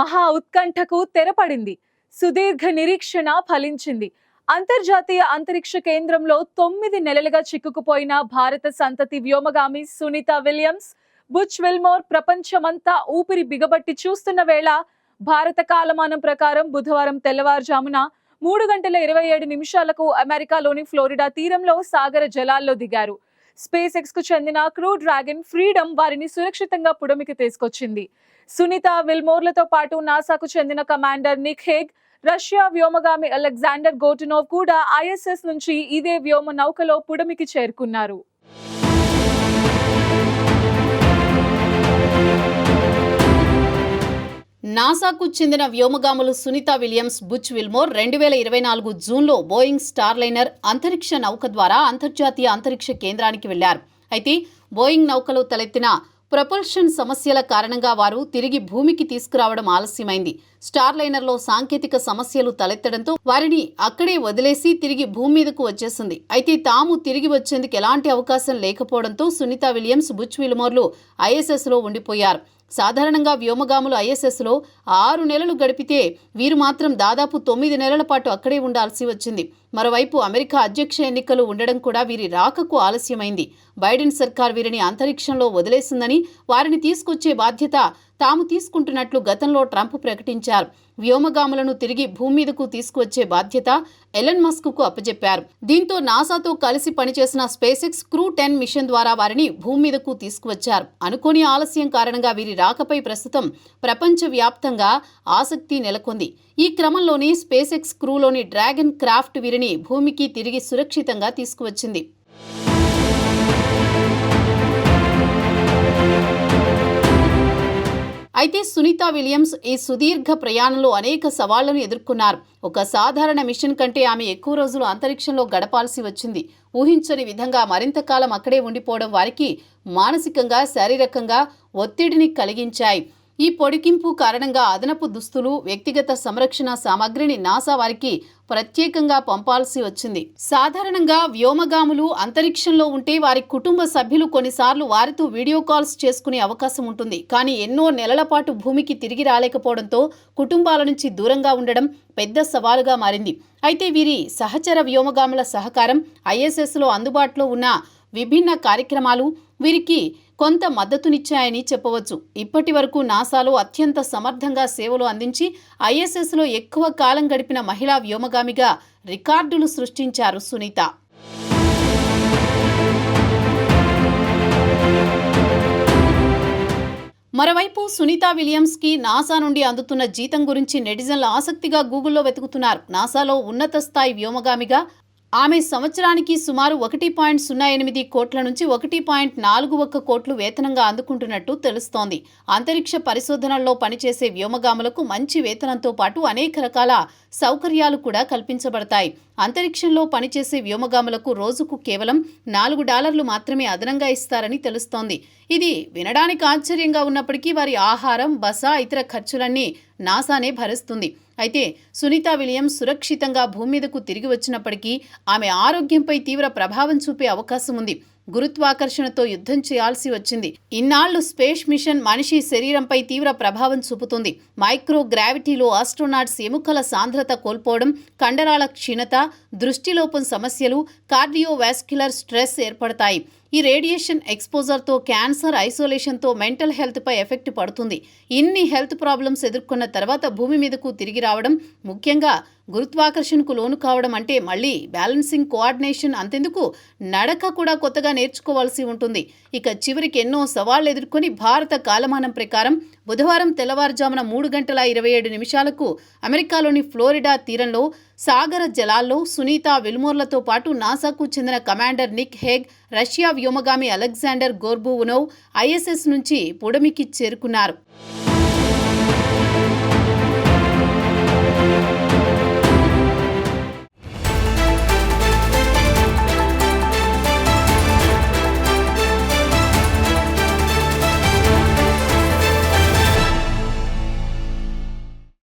మహా ఉత్కంఠకు తెరపడింది. సుదీర్ఘ నిరీక్షణ ఫలించింది. అంతర్జాతీయ అంతరిక్ష కేంద్రంలో 9 నెలలుగా చిక్కుకుపోయిన భారత సంతతి వ్యోమగామి సునీత విలియమ్స్, బుచ్ విల్మోర్ ప్రపంచమంతా ఊపిరి బిగబట్టి చూస్తున్న వేళ భారత కాలమానం ప్రకారం బుధవారం తెల్లవారుజామున 3:27 అమెరికాలోని ఫ్లోరిడా తీరంలో సాగర జలాల్లో దిగారు. స్పేస్ ఎక్స్ కు చెందిన క్రూ డ్రాగన్ ఫ్రీడమ్ వారిని సురక్షితంగా పుడమికి తీసుకొచ్చింది. సునీత విల్మోర్లతో పాటు నాసాకు చెందిన కమాండర్ నిక్ హేగ్, రష్యా వ్యోమగామి అలెగ్జాండర్ గోటునోవ్ కూడా ఐఎస్ఎస్ నుంచి ఇదే వ్యోమ నౌకలో పుడమికి చేరుకున్నారు. నాసాకు చెందిన వ్యోమగాములు సునీత విలియమ్స్, బుచ్ విల్మోర్ 2024 జూన్లో బోయింగ్ స్టార్లైనర్ అంతరిక్ష నౌక ద్వారా అంతర్జాతీయ అంతరిక్ష కేంద్రానికి వెళ్లారు. అయితే బోయింగ్ నౌకలో తలెత్తిన ప్రొపల్షన్ సమస్యల కారణంగా వారు తిరిగి భూమికి తీసుకురావడం ఆలస్యమైంది. స్టార్లైనర్లో సాంకేతిక సమస్యలు తలెత్తడంతో వారిని అక్కడే వదిలేసి తిరిగి భూమి మీదకు వచ్చేసింది. అయితే తాము తిరిగి వచ్చేందుకు ఎలాంటి అవకాశం లేకపోవడంతో సునీత విలియమ్స్, బుచ్ విల్మోర్లు ఐఎస్ఎస్లో ఉండిపోయారు. సాధారణంగా వ్యోమగాములు ఐఎస్ఎస్లో 6 నెలలు గడిపితే వీరు మాత్రం దాదాపు 9 నెలల పాటు అక్కడే ఉండాల్సి వచ్చింది. మరోవైపు అమెరికా అధ్యక్ష ఎన్నికలు ఉండడం కూడా వీరి రాకకు ఆలస్యమైంది. బైడెన్ సర్కార్ వీరిని అంతరిక్షంలో వదిలేసిందని, వారిని తీసుకొచ్చే బాధ్యత తాము తీసుకుంటున్నట్లు గతంలో ట్రంప్ ప్రకటించారు. వ్యోమగాములను తిరిగి భూమి మీదకు తీసుకువచ్చే బాధ్యత ఎలన్ మస్క్కు అప్పజెప్పారు. దీంతో నాసాతో కలిసి పనిచేసిన స్పేస్ ఎక్స్ క్రూ 10 మిషన్ ద్వారా వారిని భూమి మీదకు తీసుకువచ్చారు. అనుకోని ఆలస్యం కారణంగా వీరి రాకపై ప్రస్తుతం ప్రపంచవ్యాప్తంగా ఆసక్తి నెలకొంది. ఈ క్రమంలోనే స్పేస్ ఎక్స్ క్రూలోని డ్రాగన్ క్రాఫ్ట్ వీరిని భూమికి తిరిగి సురక్షితంగా తీసుకువచ్చింది. అయితే సునీత విలియమ్స్ ఈ సుదీర్ఘ ప్రయాణంలో అనేక సవాళ్లను ఎదుర్కొన్నారు. ఒక సాధారణ మిషన్ కంటే ఆమె ఎక్కువ రోజులు అంతరిక్షంలో గడపాల్సి వచ్చింది. ఊహించని విధంగా మరింత కాలం అక్కడే ఉండిపోవడం వారికి మానసికంగా, శారీరకంగా ఒత్తిడిని కలిగించాయి. ఈ పొడిగింపు కారణంగా అదనపు దుస్తులు, వ్యక్తిగత సంరక్షణ సామాగ్రిని నాసా వారికి ప్రత్యేకంగా పంపాల్సి వచ్చింది. సాధారణంగా వ్యోమగాములు అంతరిక్షంలో ఉంటే వారి కుటుంబ సభ్యులు కొన్నిసార్లు వారితో వీడియో కాల్స్ చేసుకునే అవకాశం ఉంటుంది. కానీ ఎన్నో నెలల పాటు భూమికి తిరిగి రాలేకపోవడంతో కుటుంబాల నుంచి దూరంగా ఉండడం పెద్ద సవాలుగా మారింది. అయితే వీరి సహచర వ్యోమగాముల సహకారం, ఐఎస్ఎస్లో అందుబాటులో ఉన్న విభిన్న కార్యక్రమాలు వీరికి కొంత మద్దతునిచ్చాయని చెప్పవచ్చు. ఇప్పటి వరకు నాసాలో అత్యంత సమర్థంగా సేవలు అందించి ఐఎస్ఎస్లో ఎక్కువ కాలం గడిపిన మహిళా వ్యోమగామిగా రికార్డులు సృష్టించారు సునీత. మరోవైపు సునీత విలియమ్స్కి నాసా నుండి అందుతున్న జీతం గురించి నెటిజన్లు ఆసక్తిగా గూగుల్లో వెతుకుతున్నారు. నాసాలో ఉన్నత స్థాయి వ్యోమగామిగా ఆమె సంవత్సరానికి సుమారు 1.08 కోట్ల నుంచి 1.41 కోట్లు వేతనంగా అందుకుంటున్నట్టు తెలుస్తోంది. అంతరిక్ష పరిశోధనల్లో పనిచేసే వ్యోమగాములకు మంచి వేతనంతో పాటు అనేక రకాల సౌకర్యాలు కూడా కల్పించబడతాయి. అంతరిక్షంలో పనిచేసే వ్యోమగాములకు రోజుకు కేవలం $4 మాత్రమే అదనంగా ఇస్తారని తెలుస్తోంది. ఇది వినడానికి ఆశ్చర్యంగా ఉన్నప్పటికీ వారి ఆహారం, బస, ఇతర ఖర్చులన్నీ నాసానే భరిస్తుంది. అయితే సునీత విలియమ్స్ సురక్షితంగా భూమి మీదకు తిరిగి వచ్చినప్పటికీ ఆమె ఆరోగ్యంపై తీవ్ర ప్రభావం చూపే అవకాశం ఉంది. గురుత్వాకర్షణతో యుద్ధం చేయాల్సి వచ్చింది. ఇన్నాళ్లు స్పేస్ మిషన్ మనిషి శరీరంపై తీవ్ర ప్రభావం చూపుతుంది. మైక్రో గ్రావిటీలో ఆస్ట్రోనాట్స్ ఎముకల సాంద్రత కోల్పోవడం, కండరాల క్షీణత, దృష్టిలోపం సమస్యలు, కార్డియోవాస్క్యులర్ స్ట్రెస్ ఏర్పడతాయి. ఈ రేడియేషన్ ఎక్స్పోజర్తో క్యాన్సర్, ఐసోలేషన్తో మెంటల్ హెల్త్పై ఎఫెక్ట్ పడుతుంది. ఇన్ని హెల్త్ ప్రాబ్లమ్స్ ఎదుర్కొన్న తర్వాత భూమి మీదకు తిరిగి రావడం, ముఖ్యంగా గురుత్వాకర్షణకు లోను కావడం అంటే మళ్ళీ బ్యాలెన్సింగ్, కోఆర్డినేషన్, అంతెందుకు నడక కూడా కొత్తగా నేర్చుకోవాల్సి ఉంటుంది. ఇక చివరికి ఎన్నో సవాళ్లు ఎదుర్కొని భారత కాలమానం ప్రకారం బుధవారం తెల్లవారుజామున 3:27 అమెరికాలోని ఫ్లోరిడా తీరంలో సాగర జలాల్లో సునీత విల్మోర్లతో పాటు నాసాకు చెందిన కమాండర్ నిక్ హేగ్, రష్యా వ్యోమగామి అలెగ్జాండర్ గోర్బునోవ్ ఐఎస్ఎస్ నుంచి పుడమికి చేరుకున్నారు.